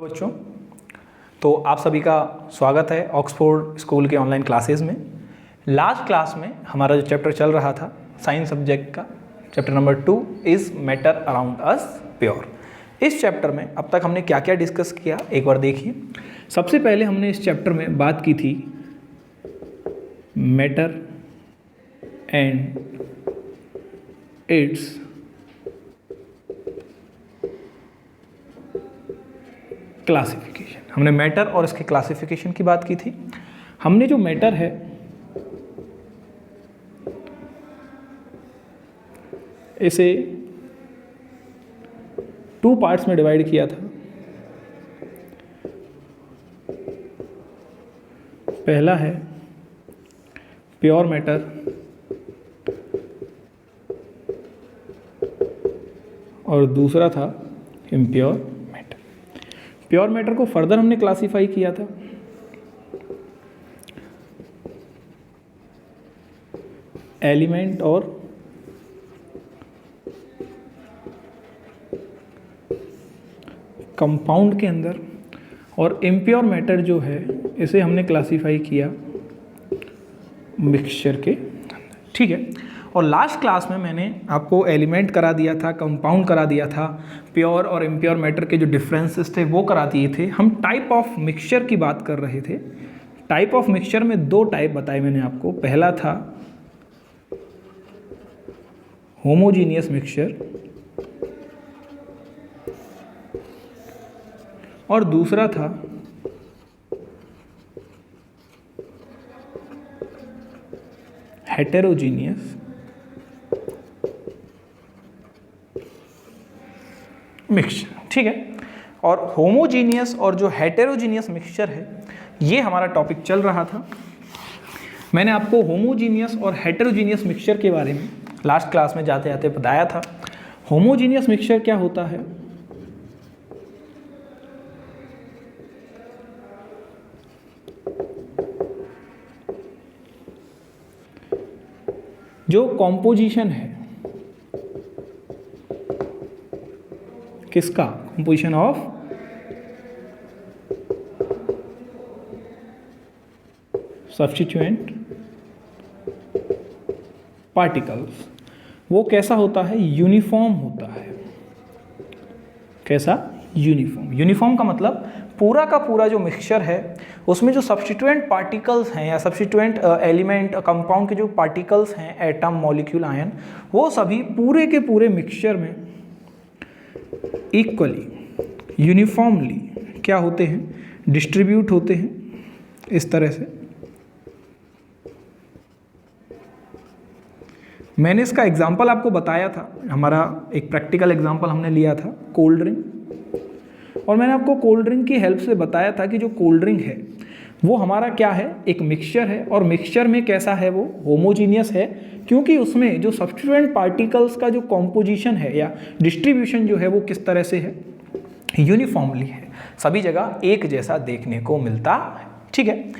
बच्चों, तो आप सभी का स्वागत है ऑक्सफोर्ड स्कूल के ऑनलाइन क्लासेस में। लास्ट क्लास में हमारा जो चैप्टर चल रहा था साइंस सब्जेक्ट का, chapter number 2 is matter around us pure. इस चैप्टर में अब तक हमने क्या क्या डिस्कस किया एक बार देखिए। सबसे पहले हमने इस चैप्टर में बात की थी मैटर एंड इट्स क्लासिफिकेशन। हमने मैटर और इसके क्लासिफिकेशन की बात की थी। हमने जो मैटर है इसे 2 पार्ट्स में डिवाइड किया था। पहला है प्योर मैटर और दूसरा था इम्प्योर मैटर। प्योर मैटर को फर्दर हमने क्लासिफाई किया था एलिमेंट और कंपाउंड के अंदर, और इम्प्योर मैटर जो है इसे हमने क्लासिफाई किया मिक्सचर के अंदर। ठीक है। और लास्ट क्लास में मैंने आपको एलिमेंट करा दिया था, कंपाउंड करा दिया था, प्योर और इम्प्योर मैटर के जो डिफरेंसेस थे वो करा दिए थे। हम टाइप ऑफ मिक्सचर की बात कर रहे थे। टाइप ऑफ मिक्सचर में 2 टाइप बताए मैंने आपको। पहला था होमोजीनियस मिक्सचर और दूसरा था हेटेरोजीनियस मिक्सचर। ठीक है। और होमोजीनियस और जो हेटेरोजीनियस मिक्सचर है ये हमारा टॉपिक चल रहा था। मैंने आपको होमोजीनियस और हेटेरोजीनियस मिक्सचर के बारे में लास्ट क्लास में जाते जाते बताया था। होमोजीनियस मिक्सचर क्या होता है? जो कॉम्पोजिशन है किसका? कंपोजिशन ऑफ सब्स्टिट्यूएंट पार्टिकल्स, वो कैसा होता है? यूनिफॉर्म होता है। कैसा? यूनिफॉर्म। यूनिफॉर्म का मतलब पूरा का पूरा जो मिक्सचर है उसमें जो सब्स्टिट्यूएंट पार्टिकल्स हैं या सब्स्टिट्यूएंट एलिमेंट कंपाउंड के जो पार्टिकल्स हैं, एटम, मॉलिक्यूल, आयन, वो सभी पूरे के पूरे मिक्सचर में इक्वली, यूनिफॉर्मली क्या होते हैं? डिस्ट्रीब्यूट होते हैं इस तरह से। मैंने इसका एग्जाम्पल आपको बताया था। हमारा एक प्रैक्टिकल एग्जाम्पल हमने लिया था कोल्ड ड्रिंक, और मैंने आपको कोल्ड ड्रिंक की हेल्प से बताया था कि जो कोल्ड ड्रिंक है वो हमारा क्या है? एक मिक्सचर है। और मिक्सचर में कैसा है? वो होमोजीनियस है, क्योंकि उसमें जो सब्स्टिट्यूएंट पार्टिकल्स का जो कॉम्पोजिशन है या डिस्ट्रीब्यूशन जो है वो किस तरह से है? यूनिफॉर्मली है, सभी जगह एक जैसा देखने को मिलता है। ठीक है।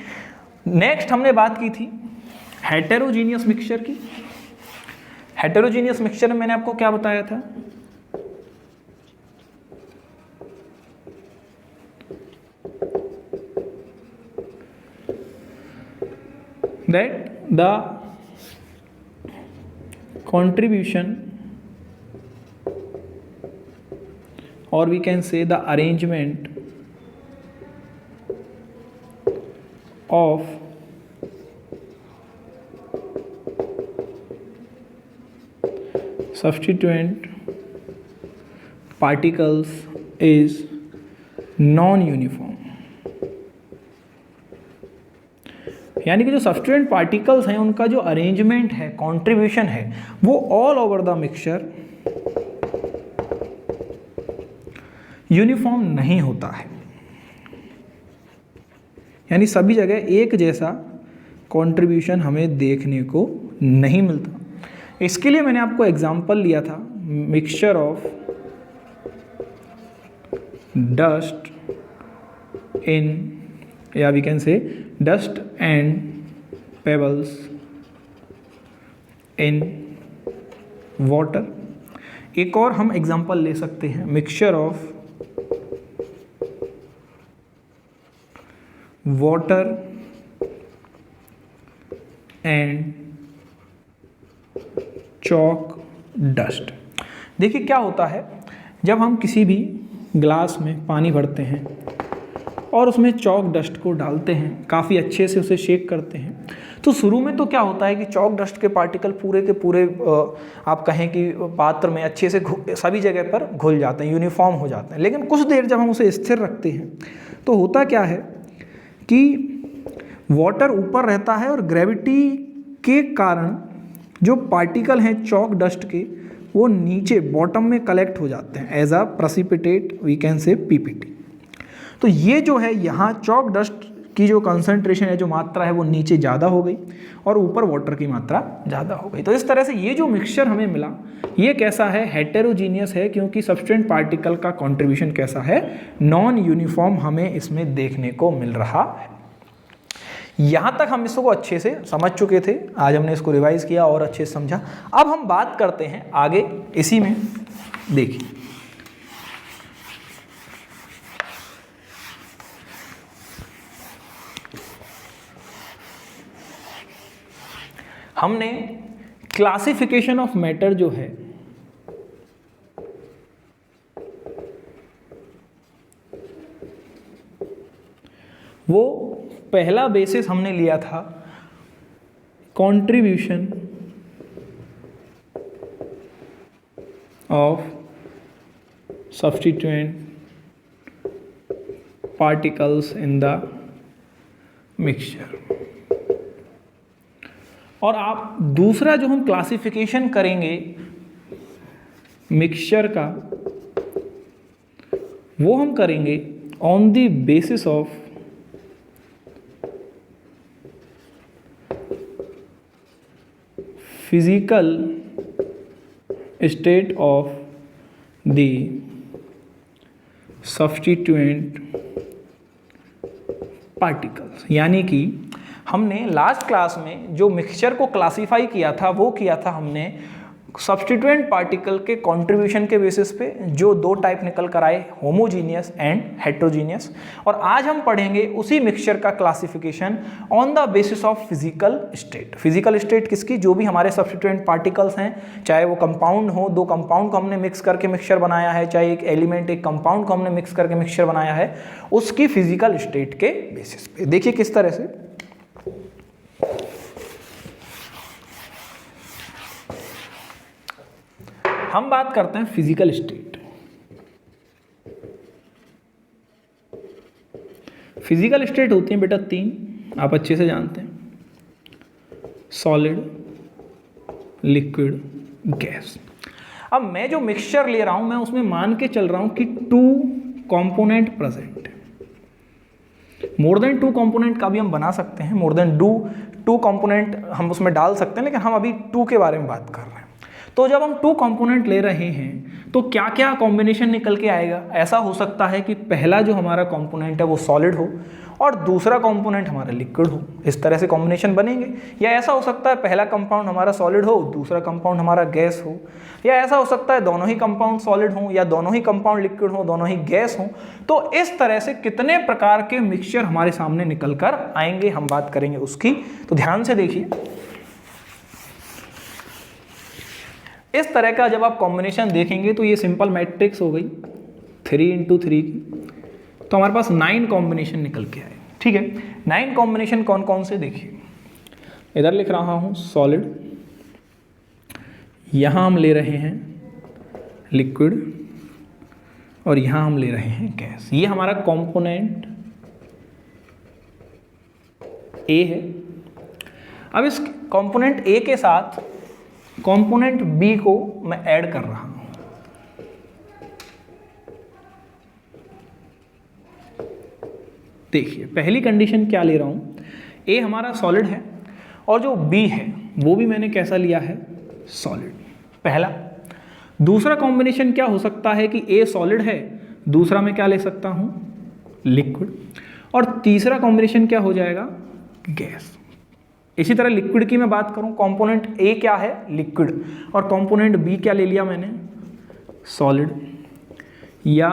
नेक्स्ट हमने बात की थी हेटेरोजीनियस मिक्सचर की। हेटेरोजीनियस मिक्सचर में मैंने आपको क्या बताया था? that the contribution, or we can say the arrangement of substituent particles is non-uniform। यानी कि जो सब्स्टिट्यूएंट पार्टिकल्स हैं उनका जो अरेंजमेंट है, कंट्रीब्यूशन है, वो all over the mixture uniform नहीं होता है। यानी सभी जगह एक जैसा कंट्रीब्यूशन हमें देखने को नहीं मिलता। इसके लिए मैंने आपको एग्जांपल लिया था मिक्सचर ऑफ डस्ट इन, या we can say dust and pebbles in water. एक और हम एग्जांपल ले सकते हैं mixture of water and chalk dust. देखिए क्या होता है, जब हम किसी भी ग्लास में पानी भरते हैं और उसमें चॉक डस्ट को डालते हैं, काफ़ी अच्छे से उसे शेक करते हैं, तो शुरू में तो क्या होता है कि चॉक डस्ट के पार्टिकल पूरे के पूरे आप कहें कि पात्र में अच्छे से सभी जगह पर घुल जाते हैं, यूनिफॉर्म हो जाते हैं। लेकिन कुछ देर जब हम उसे स्थिर रखते हैं तो होता क्या है कि वाटर ऊपर रहता है और ग्रेविटी के कारण जो पार्टिकल हैं चॉक डस्ट के, वो नीचे बॉटम में कलेक्ट हो जाते हैं as a precipitate, we can say PPT. तो ये जो है यहाँ चॉक डस्ट की जो कंसंट्रेशन है, जो मात्रा है, वो नीचे ज़्यादा हो गई और ऊपर वाटर की मात्रा ज़्यादा हो गई। तो इस तरह से ये जो मिक्सचर हमें मिला, ये कैसा है, हेटेरोजीनियस है, क्योंकि सब्सटेंट पार्टिकल का कंट्रीब्यूशन कैसा है, नॉन यूनिफॉर्म हमें इसमें देखने को मिल रहा है। यहाँ तक हम इसको अच्छे से समझ चुके थे, आज हमने इसको रिवाइज किया और अच्छे से समझा। अब हम बात करते हैं आगे इसी में। देखिए हमने क्लासिफिकेशन ऑफ मैटर जो है वो पहला बेसिस हमने लिया था contribution of substituent particles in the mixture, और आप दूसरा जो हम क्लासिफिकेशन करेंगे मिक्सचर का, वो हम करेंगे on the basis of physical state of the substituent particles. यानी कि हमने लास्ट क्लास में जो मिक्सचर को क्लासिफाई किया था, वो किया था हमने सब्स्टिट्यूएंट पार्टिकल के कंट्रीब्यूशन के बेसिस पे, जो दो टाइप निकल कर आए, होमोजीनियस एंड हेट्रोजीनियस। और आज हम पढ़ेंगे उसी मिक्सचर का classification on the basis of physical state. Physical state किसकी, जो भी हमारे सब्स्टिट्यूएंट पार्टिकल्स हैं, चाहे वो कंपाउंड हो, दो कंपाउंड को हमने मिक्स करके मिक्सचर बनाया है, चाहे एक एलिमेंट एक कंपाउंड को हमने मिक्स करके मिक्सचर बनाया है, उसकी फिजिकल स्टेट के बेसिस पे। देखिए किस तरह से। हम बात करते हैं फिजिकल स्टेट। फिजिकल स्टेट होती हैं बेटा तीन, आप अच्छे से जानते हैं, सॉलिड, लिक्विड, गैस। अब मैं जो मिक्सचर ले रहा हूं, मैं उसमें मान के चल रहा हूं कि टू कंपोनेंट प्रेजेंट है। मोर देन टू कंपोनेंट का भी हम बना सकते हैं, मोर देन टू कंपोनेंट हम उसमें डाल सकते हैं, लेकिन हम अभी टू के बारे में बात कर रहे हैं। तो जब हम टू कंपोनेंट ले रहे हैं तो क्या क्या कॉम्बिनेशन निकल के आएगा। ऐसा हो सकता है कि पहला जो हमारा कंपोनेंट है वो सॉलिड हो और दूसरा कंपोनेंट हमारा लिक्विड हो, इस तरह से कॉम्बिनेशन बनेंगे। या ऐसा हो सकता है पहला कंपाउंड हमारा सॉलिड हो, दूसरा कंपाउंड हमारा गैस हो। या ऐसा हो सकता है दोनों ही कंपाउंड सॉलिड हो या दोनों ही कंपाउंड लिक्विड हो, दोनों ही गैस हो। तो इस तरह से कितने प्रकार के मिक्सचर हमारे सामने निकल कर आएंगे, हम बात करेंगे उसकी। तो ध्यान से देखिए, इस तरह का जब आप कॉम्बिनेशन देखेंगे तो ये सिंपल मैट्रिक्स हो गई 3x3 की, तो हमारे पास 9 कॉम्बिनेशन निकल के आए। ठीक है, 9 कॉम्बिनेशन कौन कौन से देखिए। इधर लिख रहा हूं सॉलिड, यहां हम ले रहे हैं लिक्विड और यहां हम ले रहे हैं गैस। ये हमारा कंपोनेंट ए है। अब इस कंपोनेंट ए के साथ कंपोनेंट बी को मैं ऐड कर रहा हूं। देखिए पहली कंडीशन क्या ले रहा हूं, ए हमारा सॉलिड है और जो बी है वो भी मैंने कैसा लिया है, सॉलिड, पहला। दूसरा कॉम्बिनेशन क्या हो सकता है कि ए सॉलिड है, दूसरा मैं क्या ले सकता हूं, लिक्विड, और तीसरा कॉम्बिनेशन क्या हो जाएगा, गैस। इसी तरह लिक्विड की मैं बात करूं, कंपोनेंट ए क्या है, लिक्विड, और कंपोनेंट बी क्या ले लिया मैंने, सॉलिड, या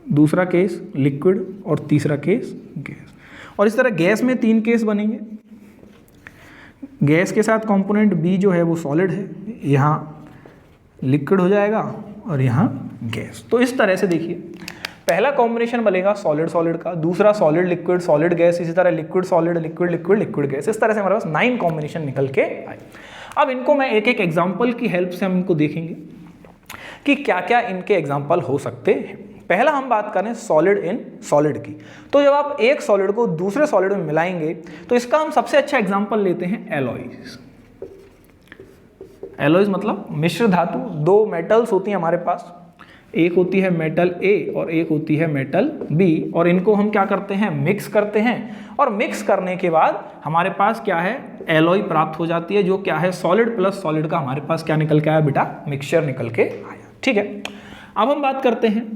दूसरा केस लिक्विड और तीसरा केस गैस। और इस तरह गैस में 3 केस बनेंगे। गैस के साथ कंपोनेंट बी जो है वो सॉलिड है, यहाँ लिक्विड हो जाएगा और यहाँ गैस। तो इस तरह से देखिए पहला कॉम्बिनेशन बनेगा सॉलिड सॉलिड का, दूसरा सॉलिड लिक्विड सॉलिड गैस, इसी तरह liquid solid liquid liquid liquid gas. इस तरह से हमारे पास 9 कॉम्बिनेशन निकल के आए। अब इनको मैं एक एक एग्जाम्पल की हेल्प से हम इनको देखेंगे कि क्या क्या इनके एग्जाम्पल हो सकते हैं। पहला हम बात करें सॉलिड इन सॉलिड की। तो जब आप एक सॉलिड को दूसरे सॉलिड में मिलाएंगे तो इसका हम सबसे अच्छा एग्जाम्पल लेते हैं एलॉयज। एलॉयज मतलब मिश्र धातु। 2 मेटल्स होती हैं हमारे पास, एक होती है मेटल ए और एक होती है मेटल बी, और इनको हम क्या करते हैं, मिक्स करते हैं। और मिक्स करने के बाद हमारे पास क्या है, एलॉय प्राप्त हो जाती है, जो क्या है सॉलिड प्लस सॉलिड का हमारे पास क्या निकल के आया बेटा, मिक्सचर निकल के आया। ठीक है, अब हम बात करते हैं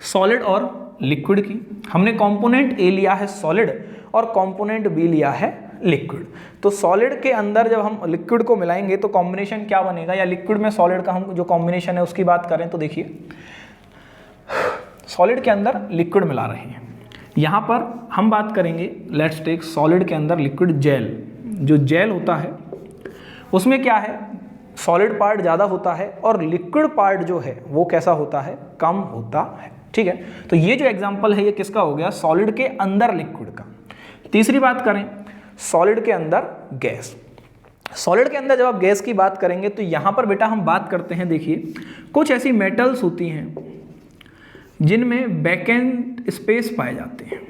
सॉलिड और लिक्विड की। हमने कंपोनेंट ए लिया है सॉलिड और कंपोनेंट बी लिया है लिक्विड। तो सॉलिड के अंदर जब हम लिक्विड को मिलाएंगे तो कॉम्बिनेशन क्या बनेगा, या लिक्विड में सॉलिड का हम जो कॉम्बिनेशन है उसकी बात करें तो देखिए सॉलिड के अंदर लिक्विड मिला रहे हैं। यहाँ पर हम बात करेंगे, लेट्स टेक सॉलिड के अंदर लिक्विड जेल। जो जेल होता है उसमें क्या है, सॉलिड पार्ट ज़्यादा होता है और लिक्विड पार्ट जो है वो कैसा होता है, कम होता है। ठीक है, तो ये जो एग्जाम्पल है ये किसका हो गया, सॉलिड के अंदर लिक्विड का। तीसरी बात करें सॉलिड के अंदर गैस। सॉलिड के अंदर जब आप गैस की बात करेंगे तो यहाँ पर बेटा हम बात करते हैं, देखिए कुछ ऐसी मेटल्स होती हैं जिनमें वैकेंट स्पेस पाए जाते हैं,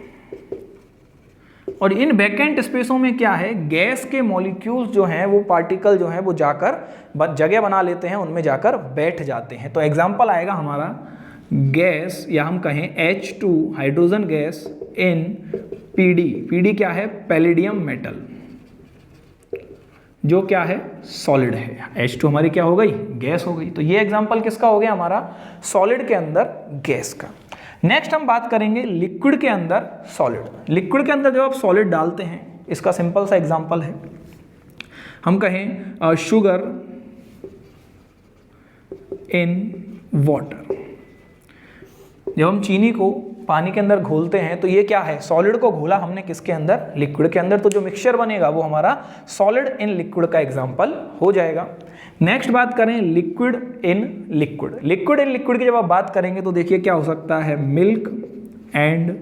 और इन वैकेंट स्पेसों में क्या है, गैस के मॉलिक्यूल्स जो हैं वो पार्टिकल जो हैं वो जाकर जगह बना लेते हैं, उनमें जाकर बैठ जाते हैं। तो एग्जाम्पल आएगा हमारा गैस, या हम कहें H2 hydrogen gas in PD। PD क्या है, पैलेडियम मेटल, जो क्या है सॉलिड है। H2 हमारी क्या हो गई, गैस हो गई। तो ये एग्जाम्पल किसका हो गया, हमारा सॉलिड के अंदर गैस का। नेक्स्ट हम बात करेंगे लिक्विड के अंदर सॉलिड। लिक्विड के अंदर जब आप सॉलिड डालते हैं, इसका सिंपल सा एग्जांपल है, हम कहें शुगर इन वाटर। जब हम चीनी को पानी के अंदर घोलते हैं तो ये क्या है, सॉलिड को घोला हमने किसके अंदर, लिक्विड के अंदर। तो जो मिक्सचर बनेगा वो हमारा सॉलिड इन लिक्विड का एग्जांपल हो जाएगा। नेक्स्ट बात करें liquid in liquid. Liquid in liquid की जब आप बात करेंगे तो देखिए क्या हो सकता है, मिल्क एंड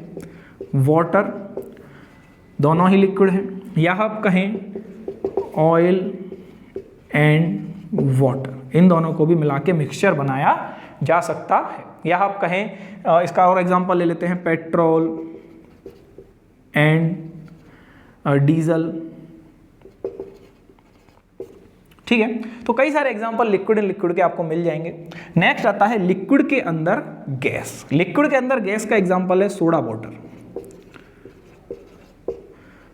वाटर, दोनों ही लिक्विड हैं। या आप कहें ऑयल एंड वाटर, इन दोनों को भी मिला के मिक्सचर बनाया जा सकता है। या आप कहें इसका और एग्जांपल ले लेते हैं, पेट्रोल एंड डीजल। ठीक है, तो कई सारे एग्जांपल लिक्विड इन लिक्विड के आपको मिल जाएंगे। नेक्स्ट आता है लिक्विड के अंदर गैस। लिक्विड के अंदर गैस का एग्जांपल है सोडा वाटर।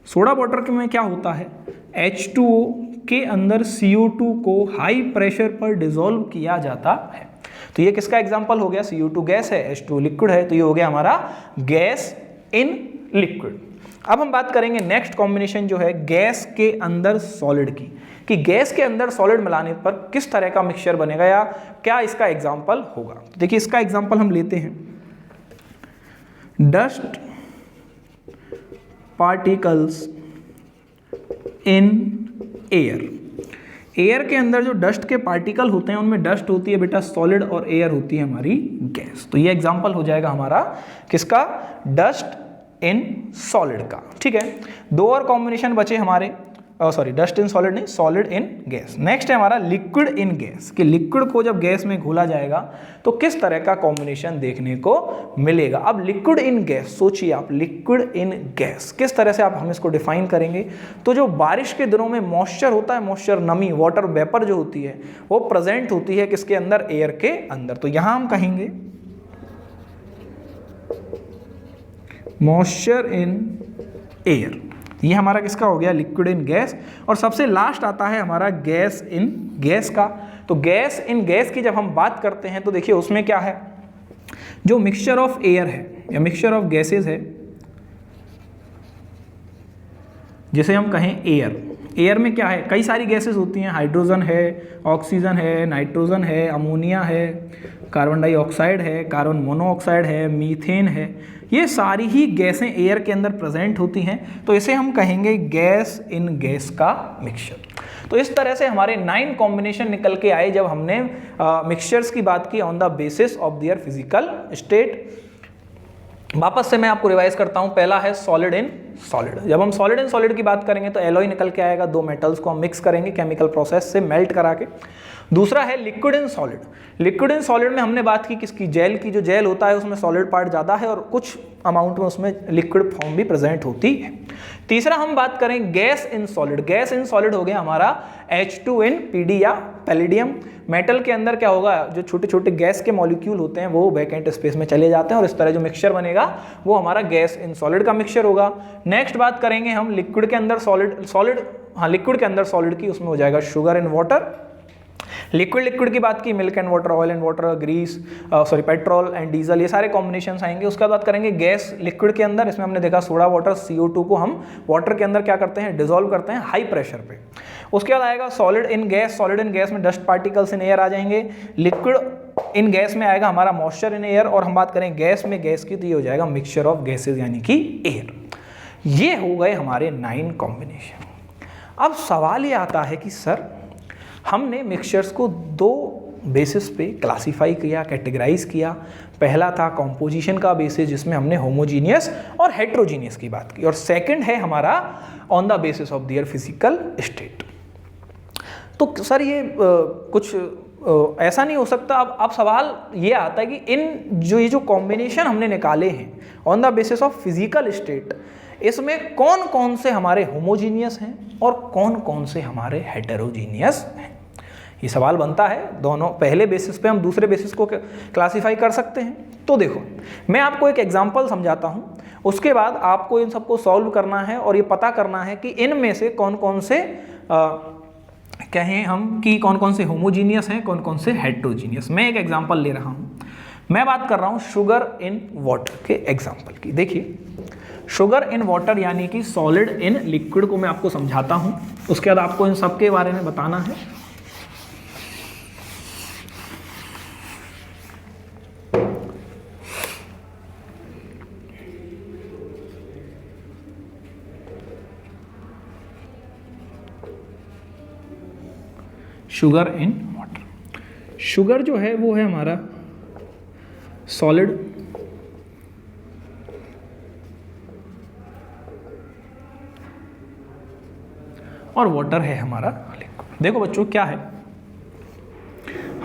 सोडा वाटर में क्या होता है, H2O के अंदर CO2 को हाई प्रेशर पर डिसॉल्व किया जाता है। तो ये किसका एग्जांपल हो गया, CO2 गैस है, H2O लिक्विड है, तो ये हो गया हमारा गैस इन लिक्विड। अब हम बात करेंगे नेक्स्ट कॉम्बिनेशन जो है गैस के अंदर सॉलिड की, कि गैस के अंदर सॉलिड मिलाने पर किस तरह का मिक्सचर बनेगा या क्या इसका एग्जांपल होगा। तो देखिए इसका एग्जांपल हम लेते हैं, dust particles in air. Air के अंदर जो डस्ट के पार्टिकल होते हैं उनमें डस्ट होती है बेटा सॉलिड और एयर होती है हमारी गैस। तो ये एग्जांपल हो जाएगा हमारा किसका, डस्ट इन सॉलिड का। ठीक है, 2 और कॉम्बिनेशन बचे हमारे, सॉरी डस्ट इन सॉलिड नहीं, सॉलिड इन गैस। नेक्स्ट है हमारा लिक्विड इन गैस, कि लिक्विड को जब गैस में घोला जाएगा तो किस तरह का कॉम्बिनेशन देखने को मिलेगा। अब लिक्विड इन गैस, सोचिए आप लिक्विड इन गैस किस तरह से आप हम इसको डिफाइन करेंगे। तो जो बारिश के दिनों में मॉइस्चर होता है, मॉइस्चर नमी, वाटर वेपर जो होती है वो प्रेजेंट होती है किसके अंदर, एयर के अंदर। तो यहां हम कहेंगे मॉइस्चर इन एयर। ये हमारा किसका हो गया, लिक्विड इन गैस। और सबसे लास्ट आता है हमारा गैस इन गैस का। तो गैस इन गैस की जब हम बात करते हैं तो देखिए उसमें क्या है, जो मिक्सचर ऑफ एयर है या मिक्सचर ऑफ गैसेस है, जिसे हम कहें एयर, एयर में क्या है, कई सारी गैसेस होती हैं, हाइड्रोजन है, ऑक्सीजन है, नाइट्रोजन है, अमोनिया है, कार्बन डाइऑक्साइड है, कार्बन मोनोऑक्साइड है, मीथेन है, ये सारी ही गैसें एयर के अंदर प्रेजेंट होती हैं। तो इसे हम कहेंगे गैस इन गैस का मिक्सचर। तो इस तरह से हमारे 9 कॉम्बिनेशन निकल के आए जब हमने मिक्सचर्स की बात की on the basis of their physical state. वापस से मैं आपको रिवाइज करता हूं। पहला है सॉलिड इन सॉलिड। जब हम सॉलिड इन सॉलिड की बात करेंगे तो एलॉय निकल के आएगा, 2 मेटल्स को हम मिक्स करेंगे केमिकल प्रोसेस से मेल्ट करा के। दूसरा है liquid in solid. Liquid in solid में हमने बात की किसकी, जेल की। जो जेल होता है उसमें सॉलिड पार्ट ज़्यादा है और कुछ अमाउंट में उसमें लिक्विड फॉर्म भी प्रेजेंट होती है। तीसरा हम बात करें gas in solid. Gas in solid हो गया हमारा H2 इन PD या पैलिडियम। मेटल के अंदर क्या होगा, जो छोटे छोटे गैस के मॉलिक्यूल होते हैं वो वैकेंट स्पेस में चले जाते हैं और इस तरह जो मिक्सचर बनेगा वो हमारा गैस इन सॉलिड का मिक्सचर होगा। नेक्स्ट बात करेंगे हम लिक्विड के अंदर सॉलिड लिक्विड के अंदर सॉलिड की, उसमें हो जाएगा शुगर इन वाटर। लिक्विड की बात की, milk and water, oil and water, grease petrol and diesel, ये सारे कॉम्बिनेशन आएंगे। उसके बाद बात करेंगे गैस लिक्विड के अंदर। इसमें हमने देखा सोडा वाटर, CO2 को हम वाटर के अंदर क्या करते हैं, डिसॉल्व करते हैं हाई प्रेशर पे। उसके बाद आएगा solid in gas. Solid in gas में डस्ट पार्टिकल्स इन एयर आ जाएंगे। लिक्विड इन गैस में आएगा हमारा मॉइस्चर इन एयर। और हम बात करें गैस में गैस की तो ये हो जाएगा मिक्सचर ऑफ गैसेज यानी कि एयर। ये हो गए हमारे 9 कॉम्बिनेशन। अब सवाल ये आता है कि सर हमने मिक्सचर्स को 2 बेसिस पे क्लासीफाई किया, कैटेगराइज किया। पहला था कॉम्पोजिशन का बेसिस जिसमें हमने होमोजीनियस और हेट्रोजीनियस की बात की, और सेकंड है हमारा on the basis of their physical state. तो सर ये कुछ ऐसा नहीं हो सकता। अब सवाल ये आता है कि ये जो कॉम्बिनेशन हमने निकाले हैं on the basis of physical state, इसमें कौन कौन से हमारे होमोजीनियस हैं और कौन कौन से हमारे हेटेरोजीनियस हैं। ये सवाल बनता है। दोनों पहले बेसिस पे हम दूसरे बेसिस को क्लासिफाई कर सकते हैं। तो देखो मैं आपको एक एग्जांपल समझाता हूँ, उसके बाद आपको इन सबको सॉल्व करना है और ये पता करना है कि इनमें से कौन कौन से कहें हम कि कौन कौन से होमोजीनियस हैं, कौन कौन से हेट्रोजीनियस। मैं एक एग्जांपल ले रहा हूँ। मैं बात कर रहा हूँ शुगर इन वाटर के एग्जाम्पल की। देखिए शुगर इन वाटर यानी कि सॉलिड इन लिक्विड को मैं आपको समझाता हूँ, उसके बाद आपको इन सब के बारे में बताना है। Sugar in water. शुगर जो है वो है हमारा सॉलिड, और वाटर है हमारा लिक्विड। देखो बच्चों क्या है,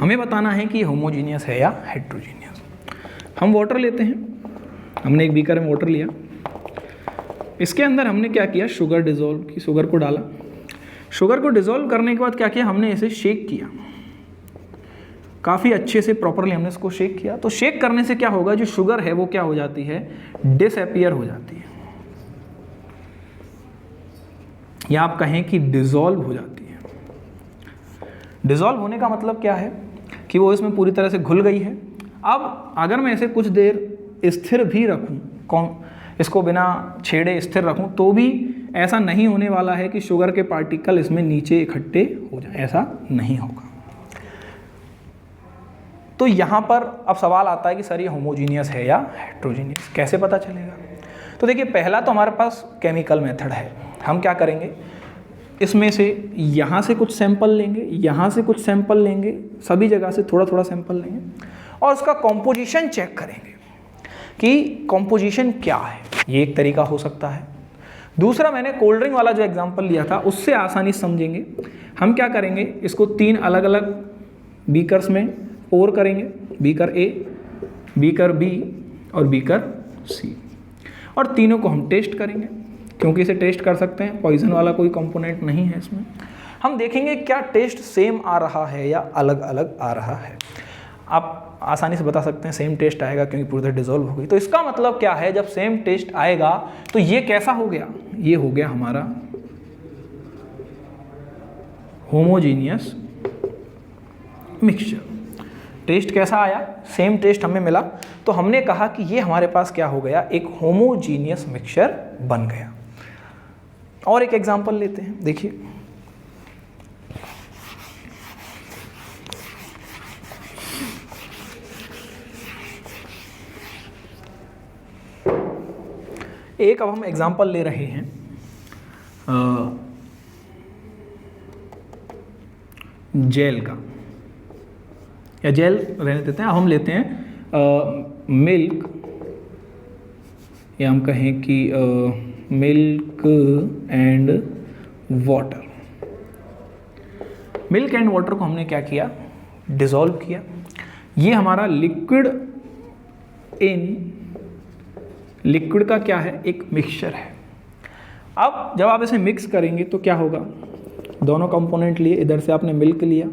हमें बताना है कि होमोजीनियस है या हेट्रोजीनियस। हम वाटर लेते हैं, हमने एक बीकर में वाटर लिया, इसके अंदर हमने क्या किया, शुगर डिज़ोल्व की, शुगर को डाला। शुगर को डिज़ोल्व करने के बाद क्या किया, हमने इसे शेक किया, काफ़ी अच्छे से प्रॉपरली हमने इसको शेक किया। तो शेक करने से क्या होगा, जो शुगर है वो क्या हो जाती है, डिसअपीयर हो जाती है, या आप कहें कि डिज़ोल्व हो जाती है। डिज़ोल्व होने का मतलब क्या है कि वो इसमें पूरी तरह से घुल गई है। अब अगर मैं इसे कुछ देर स्थिर भी रखूं, इसको बिना छेड़े स्थिर रखूं, तो भी ऐसा नहीं होने वाला है कि शुगर के पार्टिकल इसमें नीचे इकट्ठे हो जाए, ऐसा नहीं होगा। तो यहाँ पर अब सवाल आता है कि सर ये होमोजीनियस है या हेट्रोजीनियस, कैसे पता चलेगा। तो देखिए पहला तो हमारे पास केमिकल मेथड है। हम क्या करेंगे, इसमें से यहाँ से कुछ सैंपल लेंगे, यहाँ से कुछ सैंपल लेंगे, सभी जगह से थोड़ा थोड़ा सैंपल लेंगे और उसका कॉम्पोजिशन चेक करेंगे कि कॉम्पोजिशन क्या है। ये एक तरीका हो सकता है। दूसरा, मैंने कोल्ड ड्रिंक वाला जो एग्जांपल लिया था उससे आसानी से समझेंगे। हम क्या करेंगे, इसको 3 अलग अलग बीकर्स में पोर करेंगे, बीकर A, बीकर B और बीकर C, और तीनों को हम टेस्ट करेंगे, क्योंकि इसे टेस्ट कर सकते हैं, पॉइजन वाला कोई कंपोनेंट नहीं है इसमें। हम देखेंगे क्या टेस्ट सेम आ रहा है या अलग अलग आ रहा है। आप आसानी से बता सकते हैं सेम टेस्ट आएगा, क्योंकि पूरी तरह डिसॉल्व हो गई। तो इसका मतलब क्या है, जब सेम टेस्ट आएगा तो ये कैसा हो गया, ये हो गया हमारा होमोजीनियस मिक्सचर। टेस्ट कैसा आया, सेम टेस्ट हमें मिला, तो हमने कहा कि ये हमारे पास क्या हो गया, एक होमोजीनियस मिक्सचर बन गया। और एक एग्जांपल लेते हैं। देखिए एक अब हम एग्जांपल ले रहे हैं जेल का, या जेल रहने देते हैं, अब हम लेते हैं मिल्क, या हम कहें कि milk and water. Milk and water को हमने क्या किया, डिसॉल्व किया। ये हमारा लिक्विड का क्या है, एक मिक्सचर है। अब जब आप इसे मिक्स करेंगे तो क्या होगा, दोनों कंपोनेंट लिए, इधर से आपने मिल्क लिया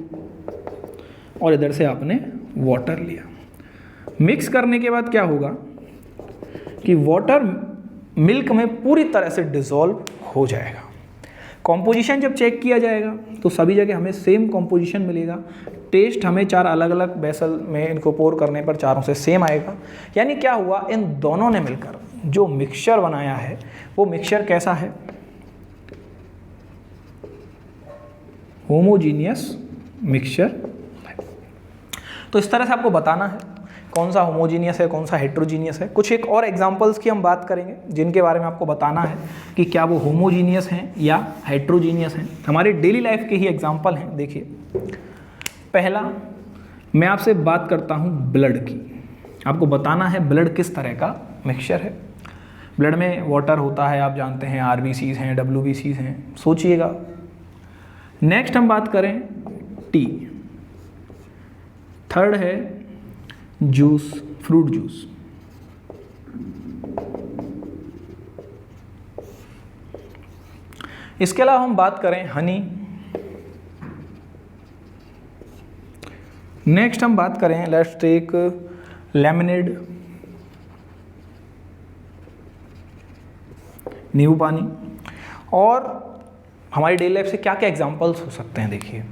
और इधर से आपने वाटर लिया। मिक्स करने के बाद क्या होगा कि वाटर मिल्क में पूरी तरह से डिसॉल्व हो जाएगा। कॉम्पोजिशन जब चेक किया जाएगा तो सभी जगह हमें सेम कॉम्पोजिशन मिलेगा। टेस्ट हमें 4 अलग अलग वेसल में इनको पोर करने पर चारों से सेम आएगा। यानी क्या हुआ, इन दोनों ने मिलकर जो मिक्सचर बनाया है वो मिक्सचर कैसा है, होमोजीनियस मिक्सचर। तो इस तरह से आपको बताना है कौन सा होमोजीनियस है, कौन सा हेट्रोजीनियस है। कुछ एक और एग्जांपल्स की हम बात करेंगे जिनके बारे में आपको बताना है कि क्या वो होमोजीनियस हैं या हेट्रोजीनियस हैं। हमारे डेली लाइफ के ही एग्जांपल हैं। देखिए, पहला मैं आपसे बात करता हूँ ब्लड की। आपको बताना है ब्लड किस तरह का मिक्सचर है। ब्लड में वाटर होता है, आप जानते हैं, आरबीसीज हैं, डब्ल्यूबीसीज हैं, सोचिएगा। नेक्स्ट हम बात करें टी। थर्ड है जूस, फ्रूट जूस। इसके अलावा हम बात करें हनी। नेक्स्ट हम बात करें, लेट्स टेक लेमनेड, नींबू पानी। और हमारी डेली लाइफ से क्या क्या एग्जांपल्स हो सकते हैं, देखिए।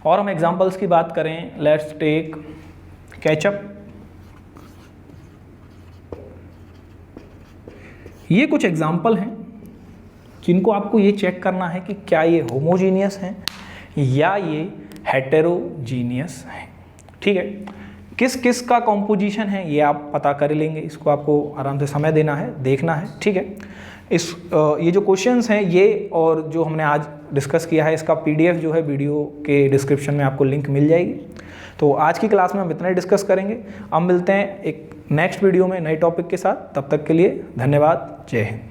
और हम एग्जांपल्स की बात करें, लेट्स टेक केचप। ये कुछ एग्जाम्पल हैं जिनको आपको ये चेक करना है कि क्या ये होमोजीनियस हैं या ये हेटेरोजीनियस हैं। ठीक है, किस किस का कॉम्पोजिशन है ये आप पता कर लेंगे। इसको आपको आराम से समय देना है, देखना है। ठीक है, ये जो क्वेश्चंस हैं ये और जो हमने आज डिस्कस किया है इसका PDF जो है वीडियो के डिस्क्रिप्शन में आपको लिंक मिल जाएगी। तो आज की क्लास में हम इतना ही डिस्कस करेंगे। अब मिलते हैं एक नेक्स्ट वीडियो में नए टॉपिक के साथ। तब तक के लिए धन्यवाद। जय हिंद।